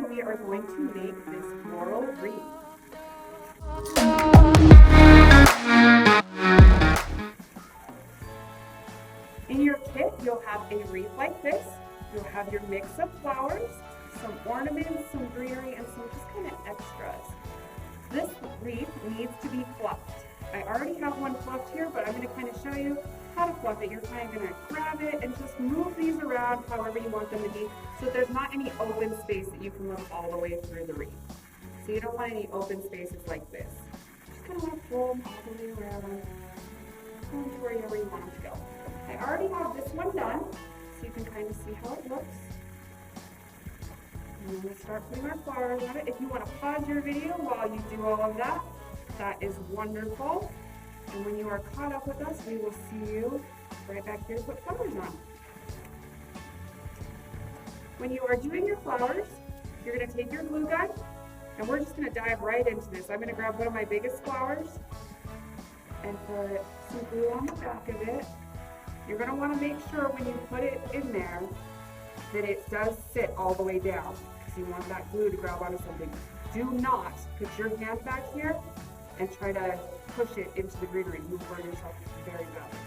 we are going to make this floral wreath. In your kit, you'll have a wreath like this. You'll have your mix of flowers, some ornaments, some greenery, and some just kind of extras. This wreath needs to be fluffed. I already have one fluffed here, but I'm going to kind of show you how to fluff it. You're kind of going to grab it and just move these around however you want them to be, so that there's not any open space that you can look all the way through the wreath. So you don't want any open spaces like this. Just kind of want to pull them all the way around, pull them to wherever you want them to go. I already have this one done, so you can kind of see how it looks. And then we'll start putting our flowers on it. If you want to pause your video while you do all of that, that is wonderful. And when you are caught up with us, we will see you right back here to put flowers on. When you are doing your flowers, you're going to take your glue gun, and we're just going to dive right into this. I'm going to grab one of my biggest flowers and put some glue on the back of it. You're going to want to make sure when you put it in there that it does sit all the way down, because you want that glue to grab onto something. Do not put your hand back here and try to push it into the greenery. You will burn yourself very badly.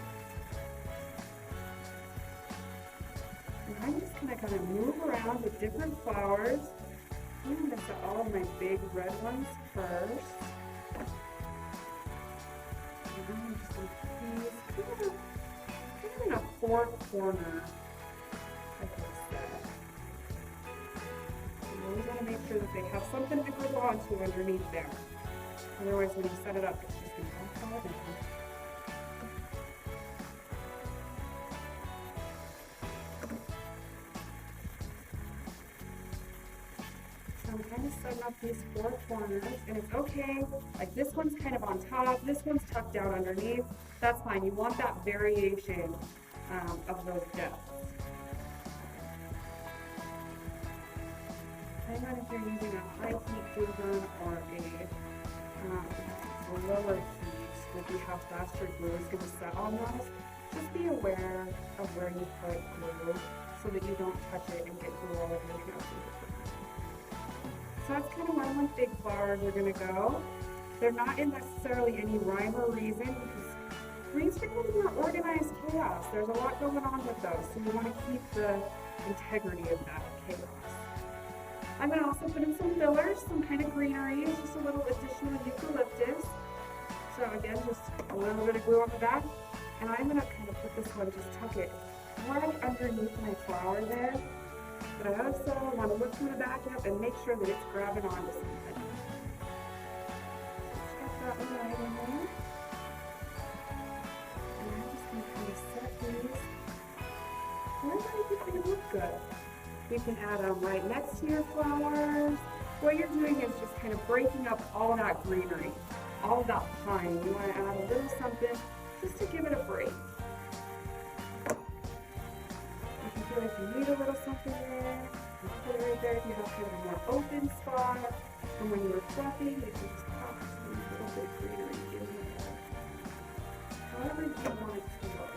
And I'm just going to kind of move around with different flowers. I'm going to set all of my big red ones first. And I'm just going to please kind of in a four corner, like I said. You always want to make sure that they have something to grip onto underneath there. Otherwise, when you set it up, it's just going to fall down. So I'm kind of setting up these four corners, and it's okay. Like this one's kind of on top, this one's tucked down underneath. That's fine. You want that variation of those depths. Depending on if you're using a high heat glue gun or a lower heat, will be how fast your glue is going to set on those. Just be aware of where you put glue so that you don't touch it and get glue all over your house. So that's kind of where my big flowers are going to go. They're not in necessarily any rhyme or reason, because wreaths are going to be more organized chaos. There's a lot going on with those, so you want to keep the integrity of that chaos. I'm going to also put in some fillers, some kind of greenery, just a little additional eucalyptus. So again, just a little bit of glue on the back. And I'm going to kind of put this one, just tuck it right underneath my flower there. But I also want to look through the back up and make sure that it's grabbing onto something. Just got that one right in there. And I'm just going to kind of set these wherever you think they look good. You can add them right next to your flowers. What you're doing is just kind of breaking up all that greenery, all that pine. You want to add a little something just to give it a break. If you feel like you need a little something there, you put it right there. If you have kind of a more open spot, and when you're fluffing, you can just pop some little bit of greenery in there. However you want it to look.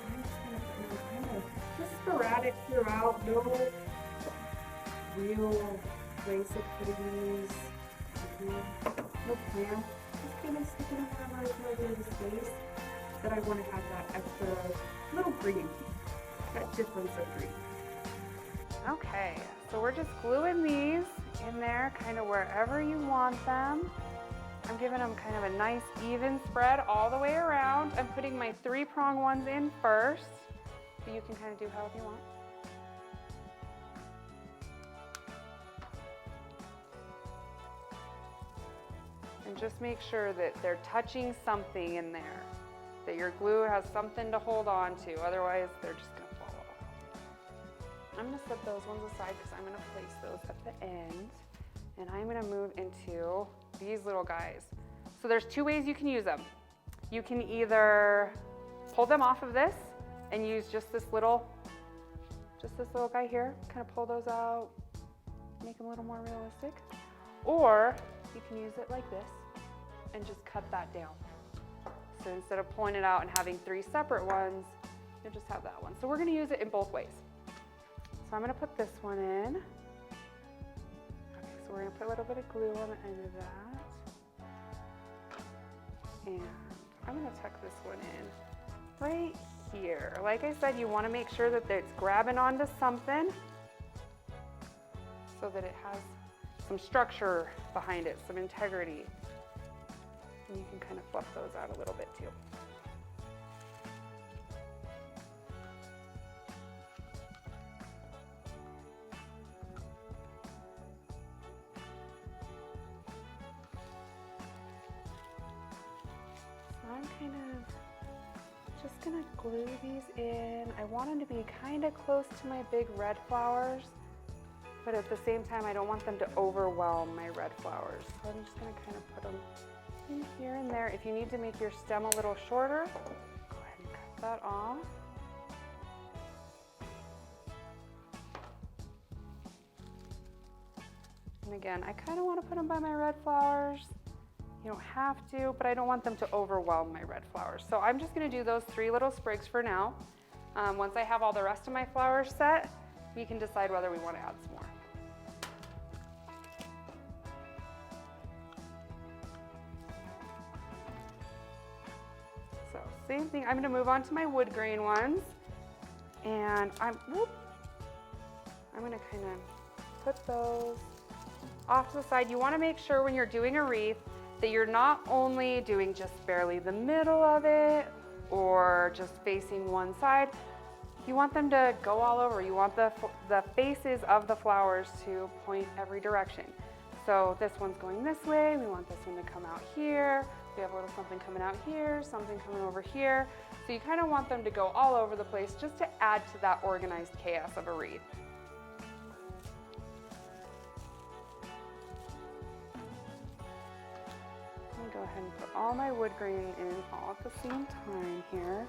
I'm just going to put it kind of just sporadic throughout, no real place of putting these, no plan. Just kind of sticking them wherever I feel like there's a space that I want to have that extra little green, that difference of green. Okay, so we're just gluing these in there kind of wherever you want them. I'm giving them kind of a nice even spread all the way around. I'm putting my 3-prong ones in first, but you can kind of do however you want. And just make sure that they're touching something in there, that your glue has something to hold on to, otherwise they're just going to fall off. I'm going to set those ones aside because I'm going to place those at the end, and I'm going to move into these little guys. So there's 2 ways you can use them. You can either pull them off of this and use just this little guy here, kind of pull those out, make them a little more realistic, or you can use it like this and just cut that down. So instead of pulling it out and having 3 separate ones, you'll just have that one. So we're going to use it in both ways. So I'm gonna put this one in. Okay, so we're gonna put a little bit of glue on the end of that. And I'm gonna tuck this one in right here. Like I said, you wanna make sure that it's grabbing onto something so that it has some structure behind it, some integrity. And you can kind of fluff those out a little bit too. So I'm kind of just gonna glue these in. I want them to be kind of close to my big red flowers, but at the same time, I don't want them to overwhelm my red flowers. So I'm just gonna kind of put them in here and there. If you need to make your stem a little shorter, go ahead and cut that off. And again, I kind of want to put them by my red flowers. You don't have to, but I don't want them to overwhelm my red flowers. So I'm just going to do those 3 little sprigs for now. Once I have all the rest of my flowers set, we can decide whether we want to add some more. So same thing, I'm going to move on to my wood grain ones. And I'm going to kind of put those off to the side. You want to make sure when you're doing a wreath that you're not only doing just barely the middle of it or just facing one side. You want them to go all over. You want the faces of the flowers to point every direction. So this one's going this way. We want this one to come out here. We have a little something coming out here, something coming over here. So you kind of want them to go all over the place just to add to that organized chaos of a wreath. I'm gonna go ahead and put all my wood grain in all at the same time here.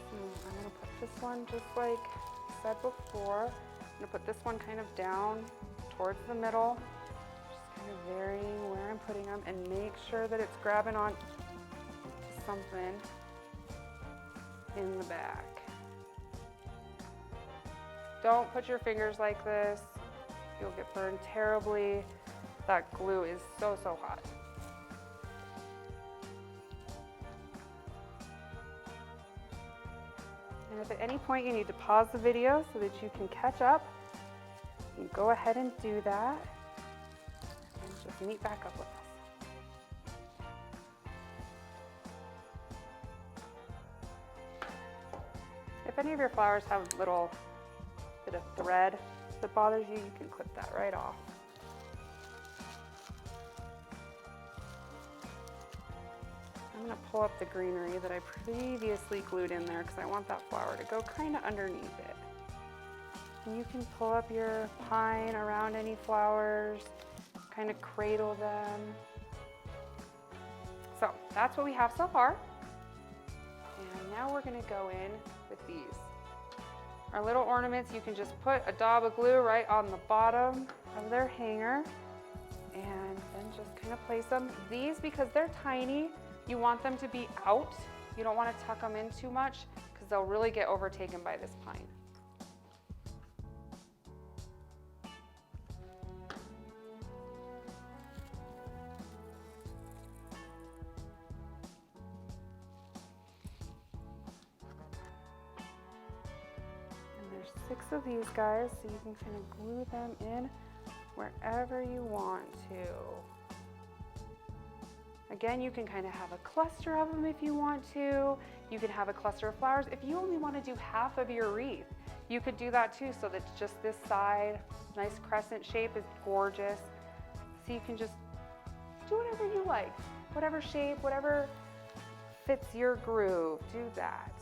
So I'm gonna put this one just like I said before. I'm gonna put this one kind of down towards the middle, just kind of varying where I'm putting them, and make sure that it's grabbing on to something in the back. Don't put your fingers like this. You'll get burned terribly. That glue is so hot. And if at any point you need to pause the video so that you can catch up, you can go ahead and do that. And just meet back up with us. If any of your flowers have a little bit of thread that bothers you, you can clip that right off. I'm going to pull up the greenery that I previously glued in there because I want that flower to go kind of underneath it. And you can pull up your pine around any flowers, kind of cradle them. So that's what we have so far. And now we're going to go in with these. Our little ornaments, you can just put a dab of glue right on the bottom of their hanger and then just kind of place them. These, because they're tiny, you want them to be out. You don't want to tuck them in too much because they'll really get overtaken by this pine. And there's 6 of these guys, so you can kind of glue them in wherever you want to. Again, you can kind of have a cluster of them if you want to. You can have a cluster of flowers. If you only want to do half of your wreath, you could do that too, so that just this side, nice crescent shape, is gorgeous. So you can just do whatever you like. Whatever shape, whatever fits your groove, do that.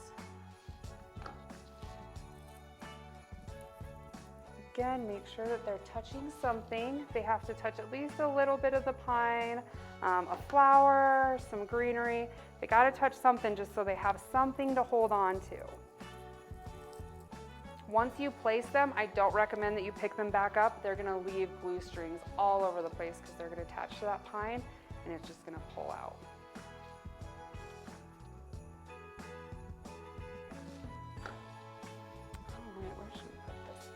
Again, make sure that they're touching something. They have to touch at least a little bit of the pine, a flower, some greenery. They got to touch something just so they have something to hold on to. Once you place them, I don't recommend that you pick them back up. They're going to leave glue strings all over the place because they're going to attach to that pine and it's just going to pull out. All right, where should we put this?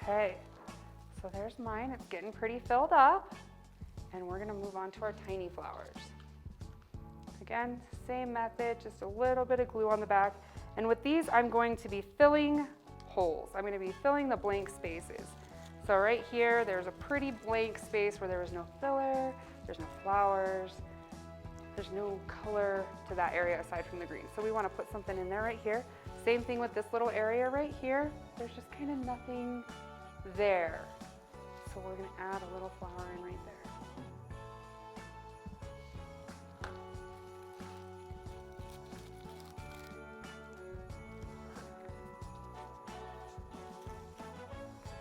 Okay, so there's mine. It's getting pretty filled up. And we're gonna move on to our tiny flowers. Again, same method, just a little bit of glue on the back. And with these, I'm going to be filling holes. I'm gonna be filling the blank spaces. So right here, there's a pretty blank space where there was no filler, there's no flowers, there's no color to that area aside from the green. So we wanna put something in there right here. Same thing with this little area right here. There's just kind of nothing there. So we're gonna add a little flower in right there.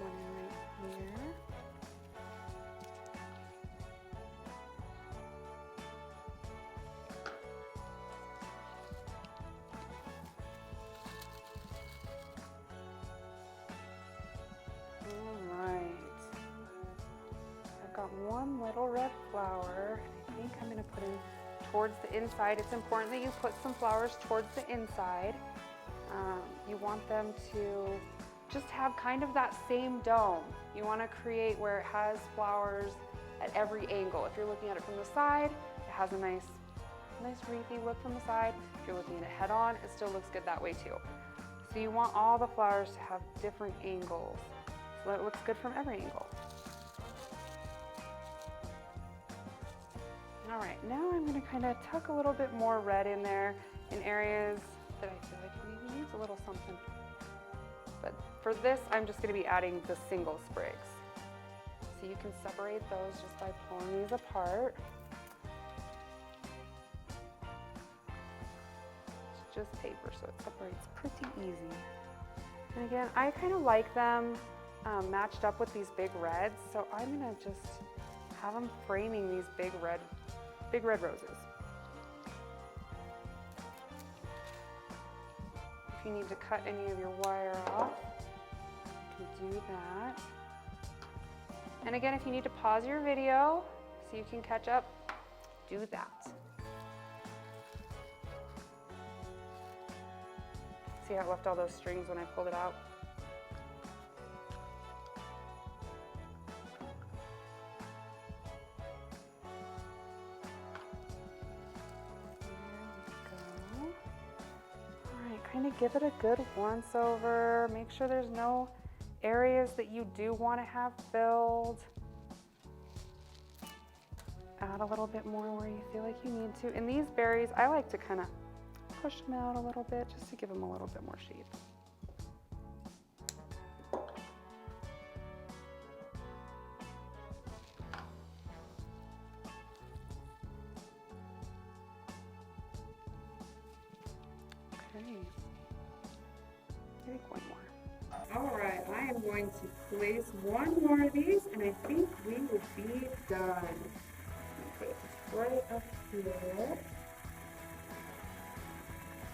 One right here. All right. I've got one little red flower, and I think I'm going to put in towards the inside. It's important that you put some flowers towards the inside. You want them to just have kind of that same dome. You want to create where it has flowers at every angle. If you're looking at it from the side, it has a nice wreathy look from the side. If you're looking at it head on, it still looks good that way too. So you want all the flowers to have different angles so that it looks good from every angle. All right, now I'm going to kind of tuck a little bit more red in there in areas that I feel like maybe needs a little something. But for this, I'm just going to be adding the single sprigs. So you can separate those just by pulling these apart. It's just paper, so it separates pretty easy. And again, I kind of like them matched up with these big reds, so I'm going to just have them framing these big red roses. If you need to cut any of your wire off, you can do that. And again, if you need to pause your video so you can catch up, do that. See how it left all those strings when I pulled it out? Kind of give it a good once over. Make sure there's no areas that you do want to have filled. Add a little bit more where you feel like you need to. And these berries, I like to kind of push them out a little bit just to give them a little bit more shape. Okay. Maybe one more. All right, I am going to place one more of these, and I think we will be done. Put it right up here.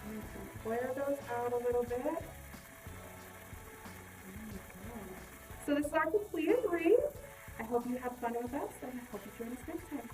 You can flare those out a little bit. There we go. So this is our completed wreath. I hope you have fun with us, and I hope you join us next time.